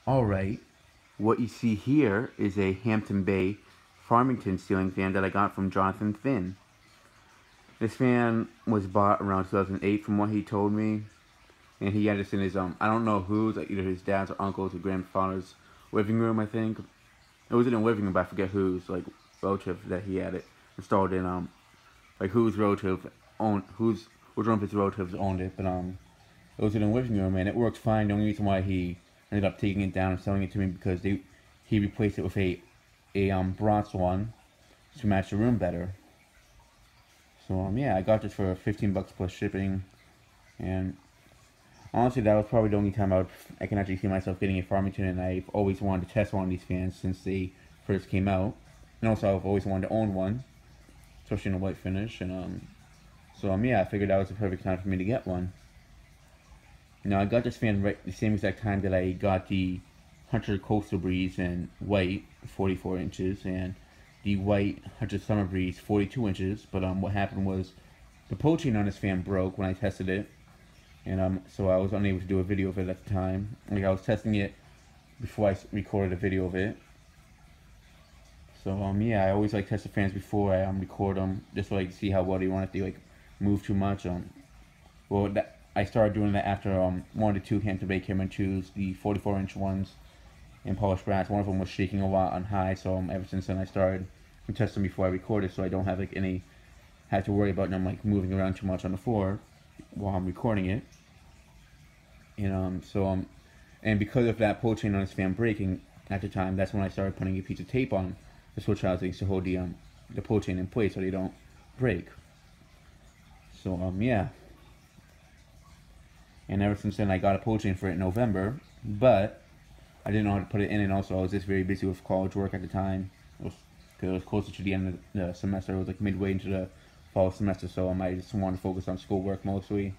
Alright, what you see here is a Hampton Bay Farmington ceiling fan that I got from Jonathan Finn. This fan was bought around 2008 from what he told me, and he had this in his, I don't know whose, like either his dad's or uncle's or grandfather's living room, I think. It was in a living room, but I forget whose, like, relative that he had it installed in, like whose relative owned, which one of his relatives owned it, but, it was in a living room, and it worked fine. The only reason why he ended up taking it down and selling it to me because he replaced it with a bronze one to match the room better. So yeah, I got this for 15 bucks plus shipping, and honestly, that was probably the only time I can actually see myself getting a Farmington, and I've always wanted to test one of these fans since they first came out, and also I've always wanted to own one, especially in a white finish, and so yeah, I figured that was the perfect time for me to get one. Now I got this fan right the same exact time that I got the Hunter Coastal Breeze in white, 44 inches, and the white Hunter Summer Breeze, 42 inches. But what happened was the pull chain on this fan broke when I tested it, and so I was unable to do a video of it at the time. Like I was testing it before I recorded a video of it. So yeah, I always like test the fans before I record them, just so I can see how well they run if they like move too much. Well, I started doing that after one of the two Hampton Bay Cameron 2s, the 44-inch ones in polished brass. One of them was shaking a lot on high, so ever since then I started to test them before I recorded, so I don't have like have to worry about them like moving around too much on the floor while I'm recording it. And and because of that pull chain on this fan breaking at the time, that's when I started putting a piece of tape on the switch housings to hold the pull chain in place so they don't break. So yeah. And ever since then, I got a pull chain for it in November, but I didn't know how to put it in, and also I was just very busy with college work at the time. Because it was closer to the end of the semester. It was like midway into the fall semester, so I just wanted to focus on schoolwork mostly.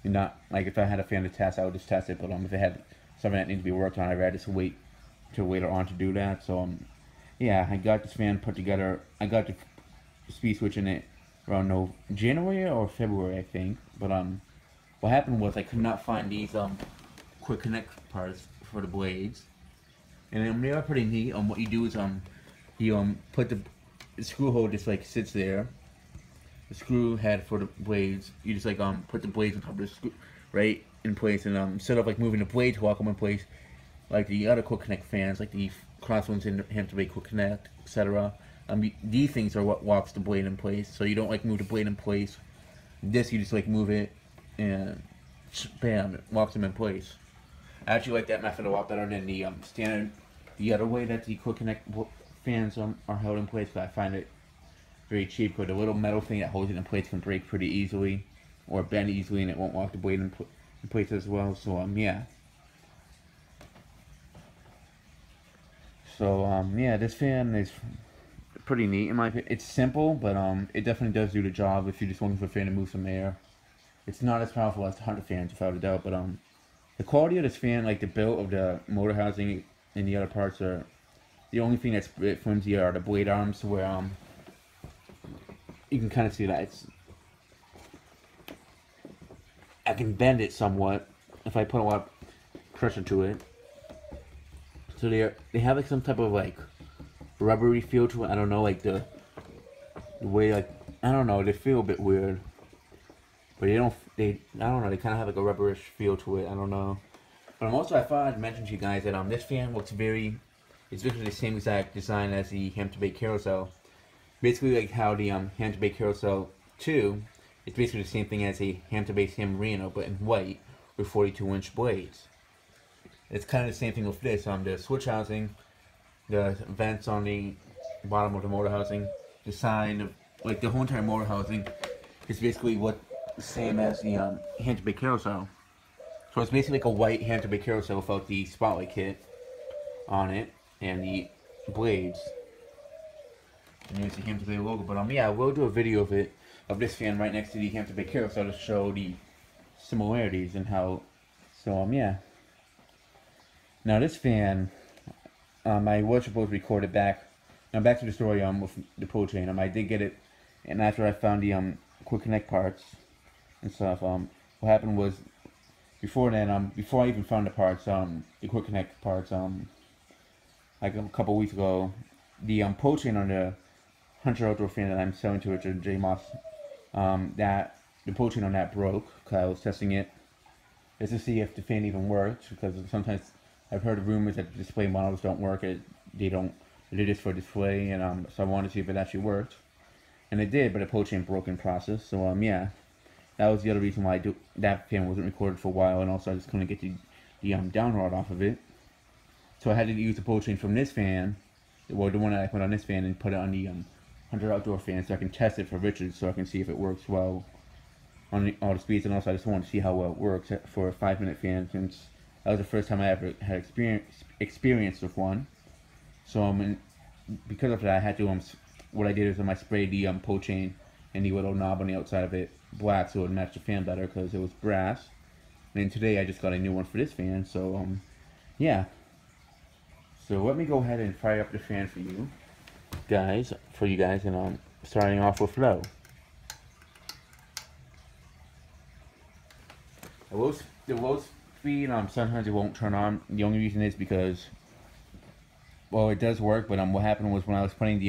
And not, like, if I had a fan to test, I would just test it, but if it had something that needed to be worked on, I'd rather just wait till later on to do that. So, yeah, I got this fan put together. I got the speed switch in it around January or February, I think, but, what happened was I could not find these quick connect parts for the blades, and they are pretty neat. What you do is you put the screw hole just like sits there. The screw head for the blades. You just like put the blades on top of the screw right in place, and instead of like moving the blade to lock them in place like the other quick connect fans, like the Crosswinds in Hampton Bay Quick Connect, etc. These things are what locks the blade in place, so you don't like move the blade in place. This you just like move it, and bam, it locks them in place. I actually like that method a lot better than the the other way that the Quick Connect fans are held in place. But I find it very cheap, because the little metal thing that holds it in place can break pretty easily, or bend easily, and it won't lock the blade in place as well. So yeah. So yeah, this fan is pretty neat in my opinion. It's simple, but it definitely does do the job if you're just looking for a fan to move some air. It's not as powerful as the Hunter fans, without a doubt, but the quality of this fan, like the build of the motor housing and the other parts, are the only thing that's a bit flimsy are the blade arms, where you can kind of see that I can bend it somewhat if I put a lot of pressure to it. So they have like some type of like rubbery feel to it. I don't know, like the way, like, I don't know, they feel a bit weird. But I don't know, they kind of have like a rubberish feel to it, I don't know. But also, I thought I'd mention to you guys that this fan looks it's basically the same exact design as the Hampton Bay Carousel. Basically like how the Hampton Bay Carousel 2, it's basically the same thing as a Hampton Bay San Marino, but in white, with 42-inch blades. It's kind of the same thing with this. The switch housing, the vents on the bottom of the motor housing, the sign, like the whole entire motor housing is basically the same as the Hampton Bay Carousel. So it's basically like a white Hampton Bay Carousel without the spotlight kit on it and the blades. And there's the Hampton Bay logo. But yeah, I will do a video of this fan right next to the Hampton Bay Carousel to show the similarities and how. So yeah. Now this fan, I was supposed to record it back. Now back to the story with the pull chain. I did get it, and after I found the quick connect parts and stuff, what happened was before then, before I even found the parts, the quick connect parts, like a couple weeks ago, the pull chain on the Hunter outdoor fan that I'm selling to Richard J. Moss, that the pull chain on that broke because I was testing it just to see if the fan even works, because sometimes I've heard rumors that the display models don't work. They're just for display, and so I wanted to see if it actually worked, and it did, but the pull chain broke in process. So yeah, that was the other reason why that fan wasn't recorded for a while, and also I just couldn't get the down rod off of it. So I had to use the pull chain from this fan, well, the one that I put on this fan, and put it on the Hunter outdoor fan, so I can test it for Richard, so I can see if it works well on all the speeds, and also I just want to see how well it works for a 5-minute fan, since that was the first time I ever had experience with one. So because of that, I had to what I did is I sprayed the pull chain and the little knob on the outside of it black so it would match the fan better, because it was brass. And today I just got a new one for this fan. So yeah. So let me go ahead and fire up the fan for you guys, and starting off with low. The low speed, sometimes it won't turn on. The only reason is because, well, it does work, but what happened was when I was putting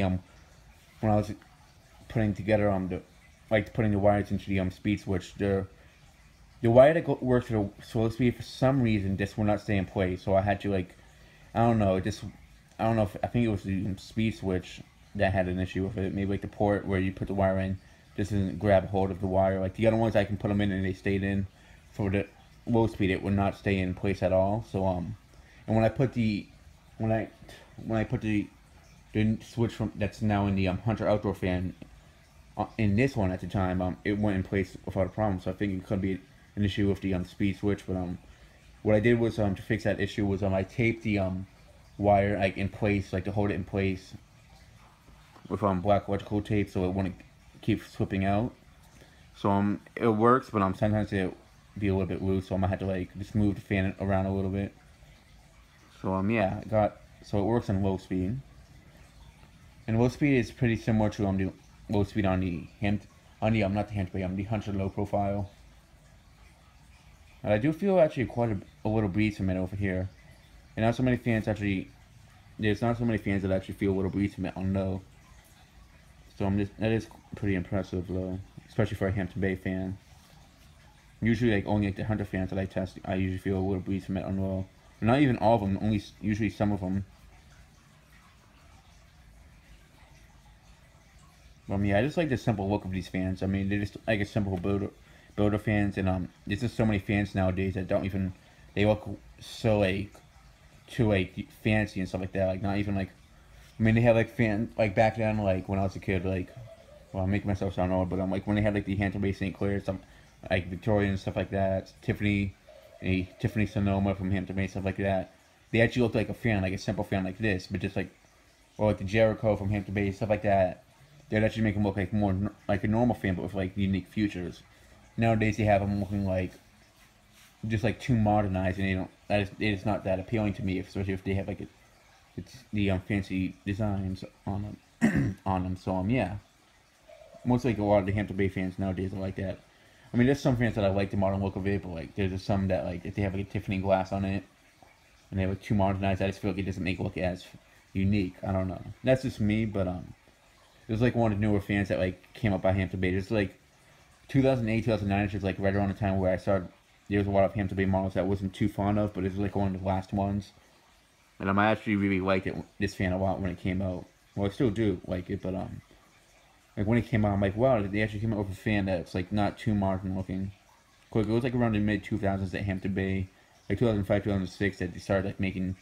together putting the wires into the speed switch, the wire that works for the slow speed, for some reason this will not stay in place. So I had to, like, I don't know, I think it was the speed switch that had an issue with it. Maybe like the port where you put the wire in just doesn't grab hold of the wire. Like the other ones, I can put them in and they stayed in. For the low speed, it would not stay in place at all. So and when I put the switch that's now in the Hunter outdoor fan in this one at the time, it went in place without a problem. So I think it could be an issue with the speed switch. But what I did was to fix that issue was I taped the wire like in place, like to hold it in place with black electrical tape, so it wouldn't keep slipping out. So it works, but sometimes it be a little bit loose, so I might have to like just move the fan around a little bit. So yeah, so it works on low speed, and low speed is pretty similar to the low speed on the the Hunter low profile. And I do feel actually quite a little breeze from it over here, and not so many fans actually. There's not so many fans that actually feel a little breeze from it on low. So that is pretty impressive though, especially for a Hampton Bay fan. Usually, like only like the Hunter fans that I test, I usually feel a little breeze from it on low. Not even all of them, only usually some of them. Yeah, I just like the simple look of these fans. I mean, they're just like a simple builder fans, and there's just so many fans nowadays that don't even, they look so like too like fancy and stuff like that. Like not even like, I mean, they have like like back then, like when I was a kid, like, well, I'm making myself sound old, but like when they had like the Hampton Bay St. Clair, some like Victoria and stuff like that, Tiffany Sonoma from Hampton Bay, stuff like that. They actually look like a fan, like a simple fan like this, but just like, or like the Jericho from Hampton Bay, stuff like that. They'd actually make them look like more like a normal fan, but with like unique features. Nowadays, they have them looking like just like too modernized, and it's not that appealing to me, especially if they have like the fancy designs on them. So yeah, most like a lot of the Hampton Bay fans nowadays are like that. I mean, there's some fans that I like the modern look of it, but like there's just some that like if they have like a Tiffany glass on it and they have like too modernized, I just feel like it doesn't make it look as unique. I don't know. That's just me, but there's like one of the newer fans that like came up by Hampton Bay. It's like 2008, 2009, which is like right around the time where I started. There's a lot of Hampton Bay models that I wasn't too fond of, but it's like one of the last ones. And I actually really liked this fan a lot when it came out. Well, I still do like it, but like when it came out, I'm like, wow, they actually came out with a fan that's like not too modern looking. Quick, it was like around the mid 2000s at Hampton Bay, like 2005, 2006, that they started like making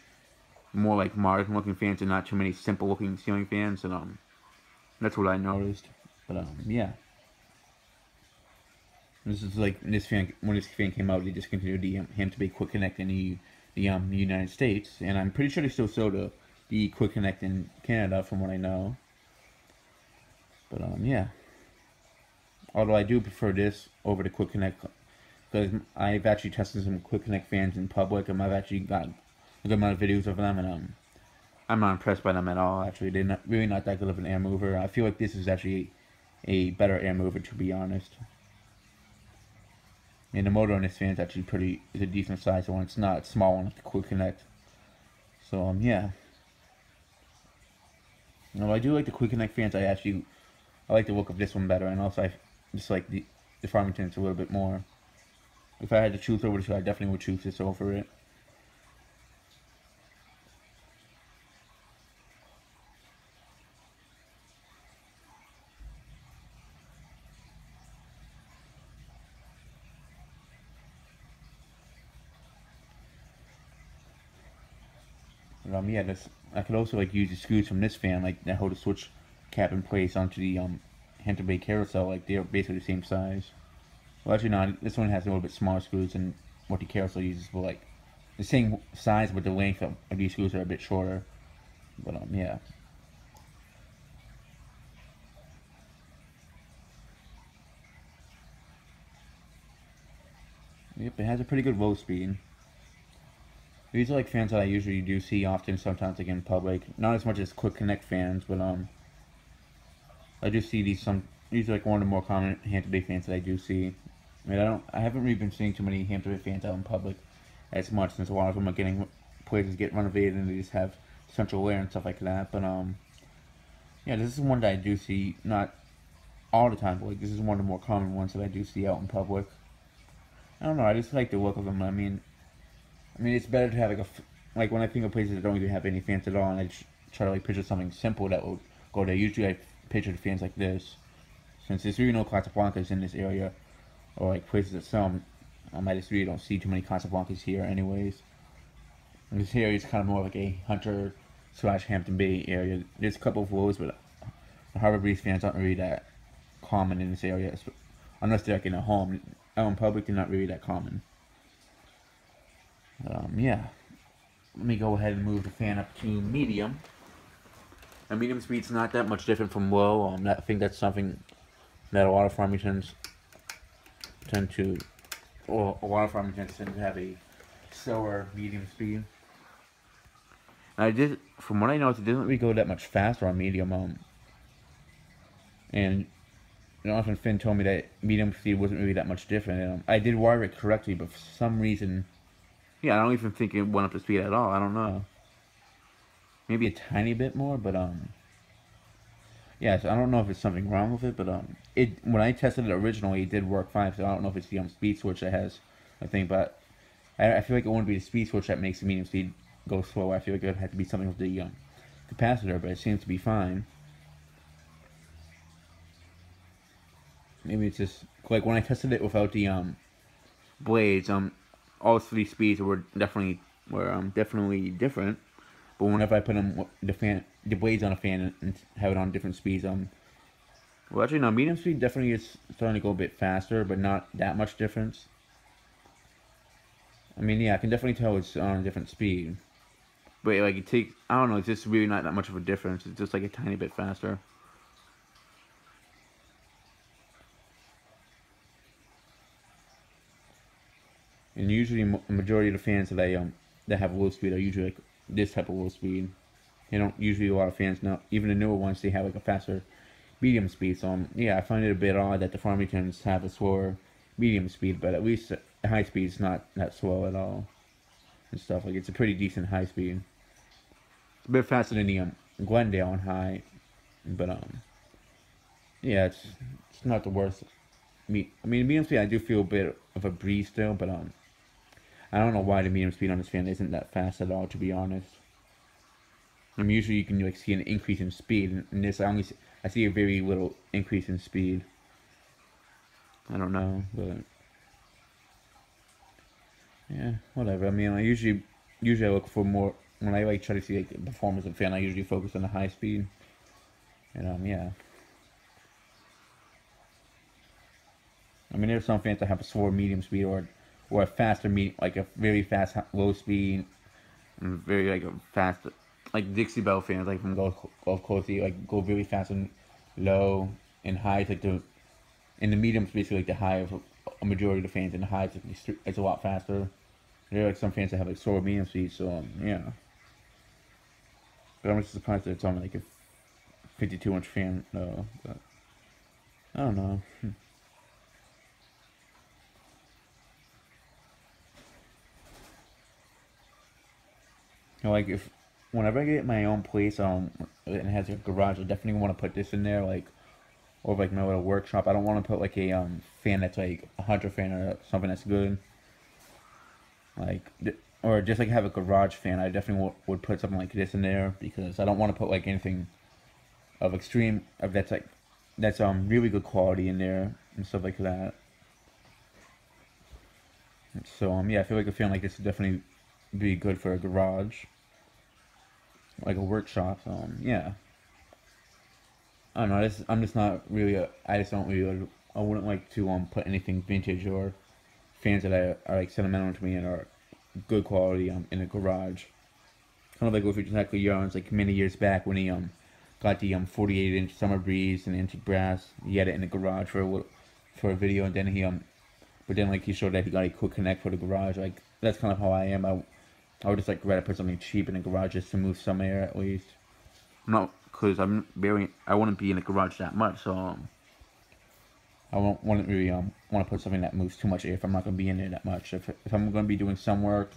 more like modern looking fans and not too many simple looking ceiling fans, and that's what I noticed. But yeah, this is like when this fan came out, they discontinued the Hampton Bay Quick Connect in the United States, and I'm pretty sure they still sold the Quick Connect in Canada, from what I know. But yeah, although I do prefer this over the Quick Connect, because I've actually tested some Quick Connect fans in public, and I've actually got a good amount of videos of them, and I'm not impressed by them at all. Actually, they're really not that good of an air mover. I feel like this is actually a better air mover, to be honest. And the motor on this fan is actually is a decent size one. It's not a small one like the quick connect. So yeah. I do like the quick connect fans. I like the look of this one better, and also I just like the Farmington's a little bit more. If I had to choose over the two, I definitely would choose this over it. But, yeah, I could also like use the screws from this fan, like that hold the switch cap in place onto the Hampton Bay carousel. Like they're basically the same size. Well, actually, no. This one has a little bit smaller screws than what the carousel uses, but like the same size, but the length of these screws are a bit shorter. But yeah. Yep, it has a pretty good low speed. These are like fans that I usually do see often, sometimes like in public. Not as much as quick connect fans, but I do see these are like one of the more common Hampton Bay fans that I do see. I mean, I haven't really been seeing too many Hampton Bay fans out in public as much, since a lot of them are places get renovated and they just have central air and stuff like that. But yeah, this is one that I do see, not all the time, but like this is one of the more common ones that I do see out in public. I don't know, I just like the look of them. I mean, it's better to have like when I think of places that don't even have any fans at all, and I just try to like picture something simple that will go there. Usually I picture the fans like this, since there's really no Casablancas in this area, or like places that sell them. I just really don't see too many Casablancas here, anyways. And this area is kind of more like a Hunter / Hampton Bay area. There's a couple of Lowe's, but the Harbor Breeze fans aren't really that common in this area, unless they're like in a home. Out in public, they're not really that common. Yeah. Let me go ahead and move the fan up to medium. And medium speed's not that much different from low. I think that's something that a lot of Farmingtons tend to have a slower medium speed. And from what I noticed, it doesn't really go that much faster on medium. And often Finn told me that medium speed wasn't really that much different. And I did wire it correctly, but for some reason, yeah, I don't even think it went up to speed at all. I don't know. Maybe a tiny bit more, but yeah, so I don't know if it's something wrong with it, but when I tested it originally, it did work fine. So I don't know if it's the speed switch that has a thing, but I feel like it wouldn't be the speed switch that makes the medium speed go slow. I feel like it would have to be something with the capacitor, but it seems to be fine. Maybe it's just like when I tested it without the blades. All three speeds were definitely different. But whenever I put the blades on a fan and have it on different speeds, well, actually no, medium speed definitely is starting to go a bit faster, but not that much difference. I mean, yeah, I can definitely tell it's on a different speed. But like I don't know, it's just really not that much of a difference. It's just like a tiny bit faster. And usually, the majority of the fans that have low speed are usually like this type of low speed. They don't usually, a lot of fans now, even the newer ones, they have like a faster medium speed. So yeah, I find it a bit odd that the Farmingtons have a slower medium speed, but at least the high speed is not that slow at all and stuff. Like it's a pretty decent high speed. It's a bit faster than the Glendale on high, but yeah, it's not the worst. I mean, medium speed I do feel a bit of a breeze still, but I don't know why the medium speed on this fan isn't that fast at all, to be honest. I mean, usually you can like see an increase in speed, and this I see a very little increase in speed. I don't know, but yeah, whatever. I mean, I usually I look for more when I like try to see like the performance of the fan. I usually focus on the high speed, and yeah. I mean, there's some fans that have a slower medium speed or a faster like a very fast low speed, and very like a fast, like Dixie Belle fans, like from Gulf Coast, they like go very fast and low and high. Like in the mediums, basically like the high of a majority of the fans, and the highs it's a lot faster. There are like some fans that have like slower medium speed, so yeah. But I'm just surprised that it's only like a 52-inch fan, though. But I don't know. know, like if whenever I get my own place, and it has a garage, I definitely want to put this in there, like, or like my little workshop. I don't want to put like a fan that's like a Hunter fan or something that's good, like, or just like have a garage fan. I definitely would put something like this in there because I don't want to put like anything of extreme of that's like that's really good quality in there and stuff like that. So yeah, I feel like a fan like this would definitely be good for a garage, like a workshop. Yeah, I don't know. I'm just not really. I just don't really. I wouldn't like to put anything vintage or fans that are like sentimental to me and are good quality in a garage. Kind of like with exactly Yarns, like many years back when he got the 48-inch Summer Breeze and antique brass. He had it in the garage for a video, and then but then like he showed that he got a quick connect for the garage. Like that's kind of how I am. I would just like rather put something cheap in the garage just to move some air at least. No, because I wouldn't be in the garage that much, so I wouldn't really want to put something that moves too much air if I'm not gonna be in there that much. If I'm gonna be doing some work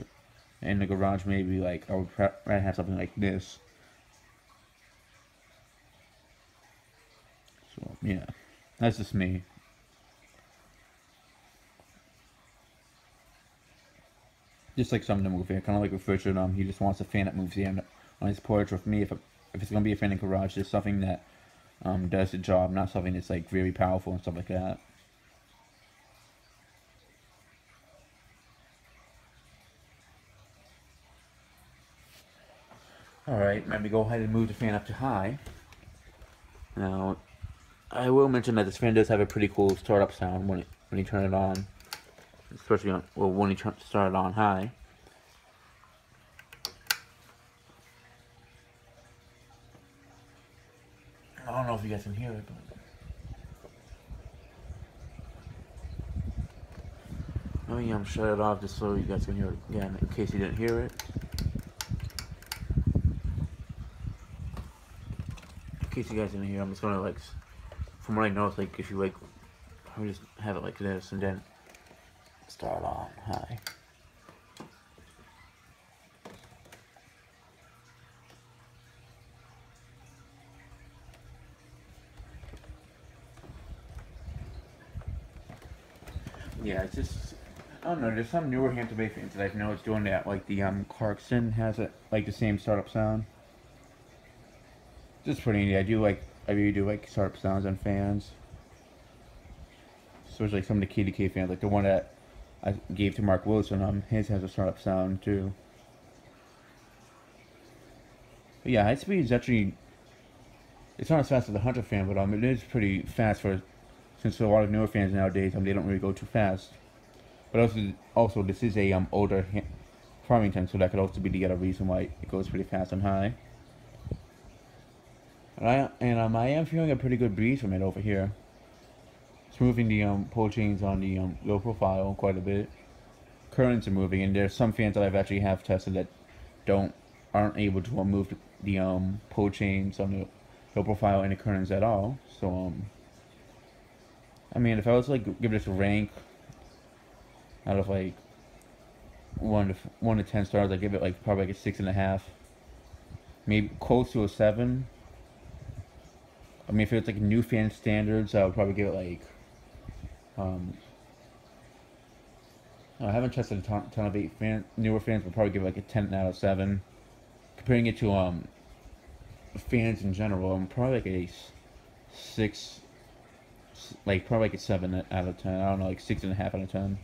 in the garage, maybe like I would rather have something like this. So yeah, that's just me. Just like something to move here, kind of like with Richard. He just wants a fan that moves here on his porch. With me, if it's gonna be a fan in the garage, just something that does the job, not something that's like very powerful and stuff like that. Alright, let me go ahead and move the fan up to high. Now, I will mention that this fan does have a pretty cool startup sound when you turn it on. Especially when you start it on high. I don't know if you guys can hear it, but let me shut it off just so you guys can hear it again, in case you didn't hear it. In case you guys didn't hear, I'm just gonna like, from what I know, it's like if you like, I would just have it like this and then start on high. Yeah, it's just, I don't know, there's some newer Hampton Bay fans that I've noticed doing that, like the Clarkson has it, like the same startup sound. Just pretty neat. I really do like startup sounds on fans. So it's like some of the KDK fans, like the one that I gave to Mark Wilson, his has a startup sound too. But yeah, high speed is actually, it's not as fast as the Hunter fan, but it is pretty fast since a lot of newer fans nowadays, they don't really go too fast. But also this is a older Farmington, so that could also be the other reason why it goes pretty fast and high. And I am feeling a pretty good breeze from it over here. It's moving the pull chains on the low profile quite a bit. Currents are moving, and there's some fans that I've actually have tested that aren't able to move the pull chains on the low profile and the currents at all. So I mean, if I was to like give this a rank out of like 1 to 10 stars, I'd give it like probably like a 6.5, maybe close to a 7. I mean, if it's like new fan standards, I would probably give it like I haven't tested a ton of newer fans, but probably give it like a 10 out of 7. Comparing it to fans in general, I'm probably like a 6, like probably like a 7 out of 10. I don't know, like 6.5 out of 10.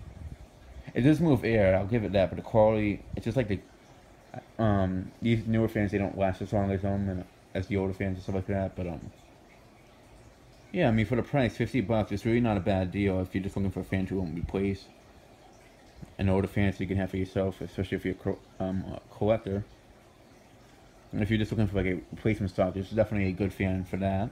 It does move air, I'll give it that, but the quality, it's just like these newer fans, they don't last as long as the older fans and stuff like that. But yeah, I mean, for the price, $50, it's really not a bad deal if you're just looking for a fan to replace an older fan so you can have for yourself, especially if you're a collector. And if you're just looking for like a replacement stock, this is definitely a good fan for that.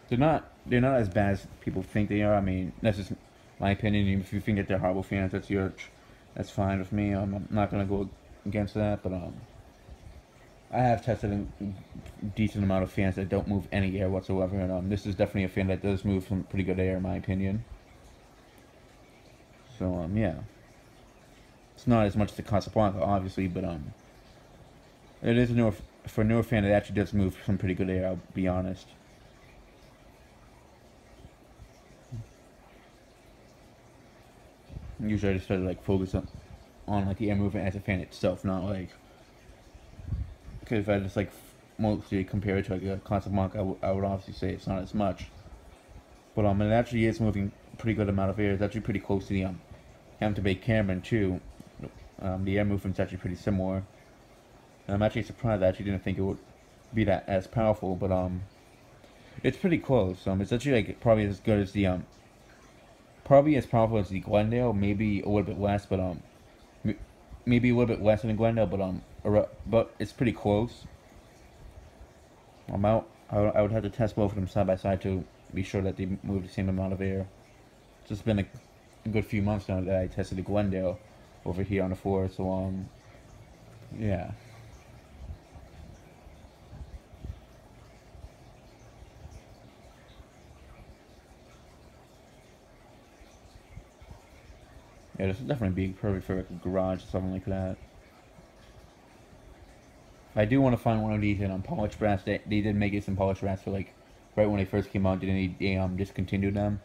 They're not as bad as people think they are. I mean, that's just my opinion. If you think that they're horrible fans, that's fine with me. I'm not gonna go against that, but I have tested a decent amount of fans that don't move any air whatsoever, and this is definitely a fan that does move some pretty good air, in my opinion. So yeah. It's not as much as the Casablanca, obviously, but it is a newer, for a newer fan, it actually does move some pretty good air, I'll be honest. Usually I just try to like focus on like the air movement as a fan itself, not like, because if I just like mostly compare it to like a Casablanca, I would obviously say it's not as much. But it actually is moving a pretty good amount of air. It's actually pretty close to the Hampton Bay Cameron too. The air movement's actually pretty similar. And I'm actually surprised. I actually didn't think it would be that as powerful, but it's pretty close. It's actually like probably as good as the probably as powerful as the Glendale, maybe a little bit less, but maybe a little bit less than the Glendale, but it's pretty close. I would have to test both of them side by side to be sure that they move the same amount of air. It's just been a good few months now that I tested the Glendale over here on the floor, so yeah. Yeah, this would definitely be perfect for like a garage or something like that. I do want to find one of these in polished brass. They did make it some polished brass for like right when they first came out. Didn't they discontinued them?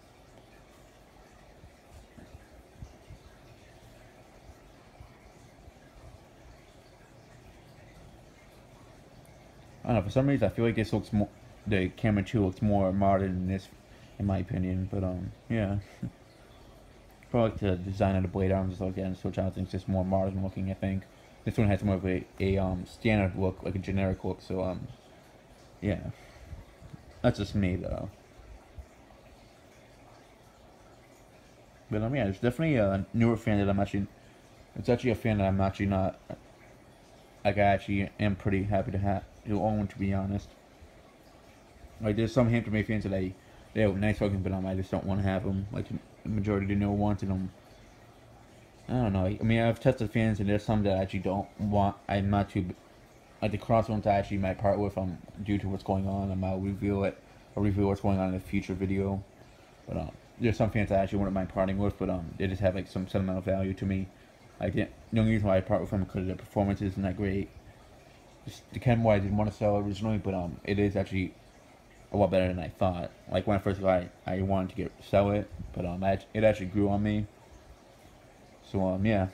I don't know. For some reason, I feel like this looks more. The camera 2 looks more modern than this, in my opinion. But yeah. Probably like the design of the blade arms and stuff like that, and switch out things just more modern looking. I think this one has more of a standard look, like a generic look. So yeah, that's just me though. But yeah, it's definitely a newer fan that I'm actually. It's actually a fan that I'm actually not. Like I actually am pretty happy to own, to be honest. Like there's some Hampton Bay fans that they're nice looking, but I just don't want to have them. Like the majority didn't know wanted them. I don't know. I mean, I've tested fans, and there's some that I actually don't want. I'm not too like the cross ones. I actually might part with due to what's going on. I'll reveal it. I'll reveal what's going on in a future video. But there's some fans I actually wouldn't mind parting with, but they just have like some sentimental value to me. The only reason why I part with them is because their performance isn't that great. Just the Ken why I didn't want to sell originally, but it is actually a lot better than I thought. Like when I first got it, I wanted to sell it, but it actually grew on me. So yeah.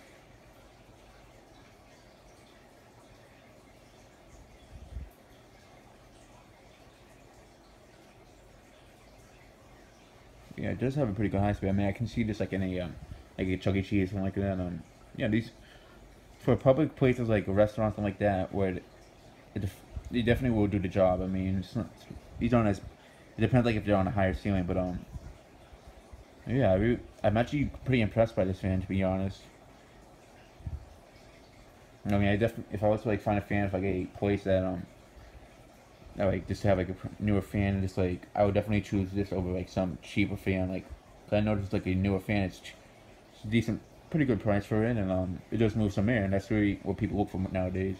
Yeah, it does have a pretty good high speed. I mean, I can see this like in a Chuck E. Cheese, something like that. Yeah, these for public places like a restaurant, something like that, where they definitely will do the job. I mean, these aren't as. It depends, like if they're on a higher ceiling, but yeah, I'm actually pretty impressed by this fan, to be honest. I mean, if I was to like find a fan, if like a place that like just to have like a newer fan, just like I would definitely choose this over like some cheaper fan. Like, 'cause I noticed like a newer fan, it's decent, pretty good price for it, and it does move some air, and that's really what people look for nowadays.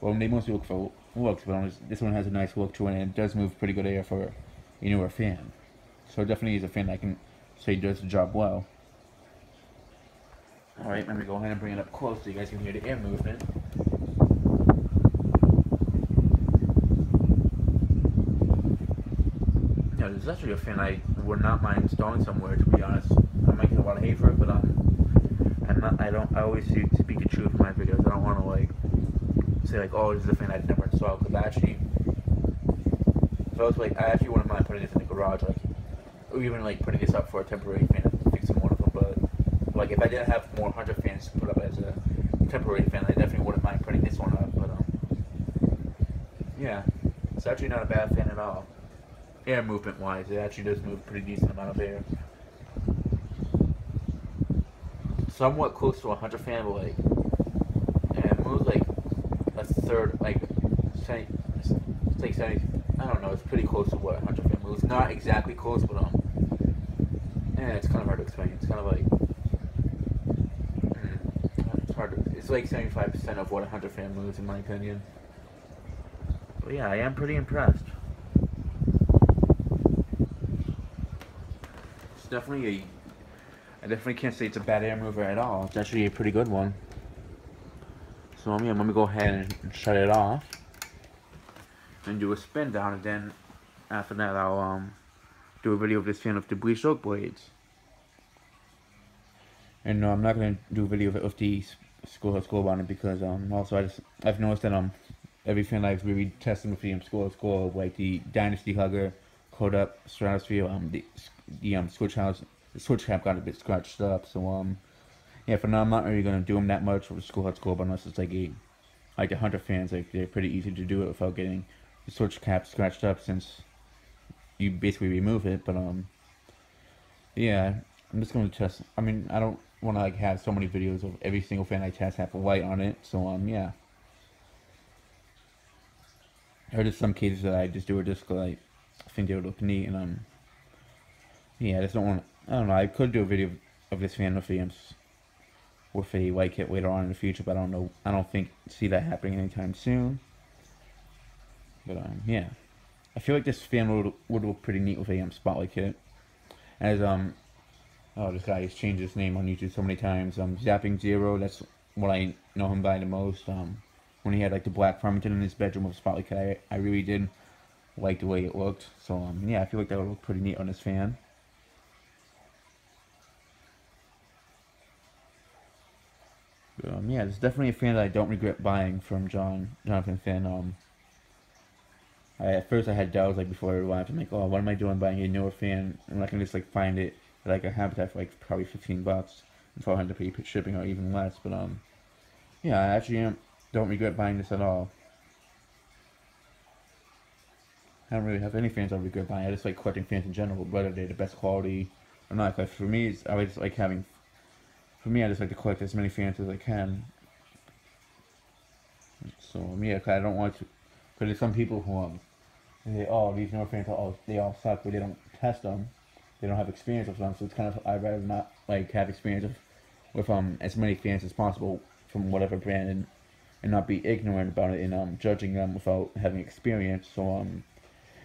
Well, they mostly look for looks, but this one has a nice look to it, and it does move pretty good air for a newer fan. So it definitely is a fan that I can say does the job well. Alright, let me go ahead and bring it up close so you guys can hear the air movement. Yeah, this is actually a fan I would not mind installing somewhere, to be honest. I might get a lot of hate for it, but I always speak the truth in my videos. I don't want to like say like, oh, this is a fan I'd never install, because I actually wouldn't mind putting this in the garage, like, or even like putting this up for a temporary fan and fixing one of them. But like if I didn't have more 100 fans to put up as a temporary fan, I definitely wouldn't mind putting this one up. But yeah, it's actually not a bad fan at all. Air movement wise, it actually does move a pretty decent amount of air. Somewhat close to a 100 fan, but like, and it moves like a third, like, it's like 70. I don't know. It's pretty close to what a 100 fan moves. Not exactly close, but yeah, it's kind of hard to explain. It's kind of like, it's hard to. It's like 75% of what a 100 fan moves, in my opinion. But yeah, I am pretty impressed. It's definitely I definitely can't say it's a bad air mover at all. It's actually a pretty good one. So yeah, let me go ahead and shut it off and do a spin down, and then after that I'll do a video of this fan with the bleached oak blades. And no, I'm not gonna do a video with the school on it because also I've noticed that every fan I've really tested with the school like the Dynasty Hugger, Code Up, Stratosphere, the switch cap got a bit scratched up. So yeah, for now I'm not really gonna do them that much with the school unless it's like the Hunter fans, like they're pretty easy to do it without getting the switch cap scratched up since you basically remove it. But yeah, I'm just going to test. I mean, I don't want to like have so many videos of every single fan I test have a light on it. So yeah, there are just some cases that I just do it just because I think they would look neat, and yeah, I just don't want. I don't know. I could do a video of this fan with a white kit later on in the future, but I don't know. I don't see that happening anytime soon. But yeah, I feel like this fan would look pretty neat with a spotlight kit. As oh, this guy has changed his name on YouTube so many times. Zapping Zero, that's what I know him by the most. When he had like the black Farmington in his bedroom with a spotlight kit, I really did like the way it looked. So yeah, I feel like that would look pretty neat on this fan. But, yeah, it's definitely a fan that I don't regret buying from Jonathan Finn. At first I had doubts like before I arrived. I'm like, oh, what am I doing buying a newer fan? And I can just like find it at like a Habitat for like probably $15 before I had to pay shipping or even less. But yeah, I actually don't regret buying this at all. I don't really have any fans I regret buying. I just like collecting fans in general, whether they're the best quality or not. Because for me, I always like having. For me, I just like to collect as many fans as I can. So yeah, cause I don't want to. Because there's some people who they oh, these newer fans, oh, they all suck, but they don't test them. They don't have experience with them, so it's kind of, I'd rather not like have experience with as many fans as possible from whatever brand, and not be ignorant about it and judging them without having experience. So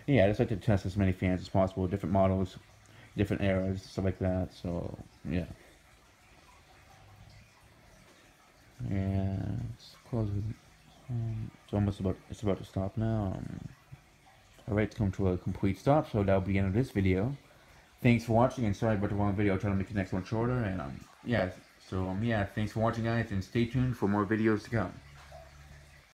yeah, I just like to test as many fans as possible, different models, different eras, stuff like that. So yeah. And let's close it. It's about to stop now. Alright, it's come to a complete stop, so that'll be the end of this video. Thanks for watching, and sorry about the long video. I'll try to make the next one shorter, and yeah, so yeah, thanks for watching, guys, and stay tuned for more videos to come.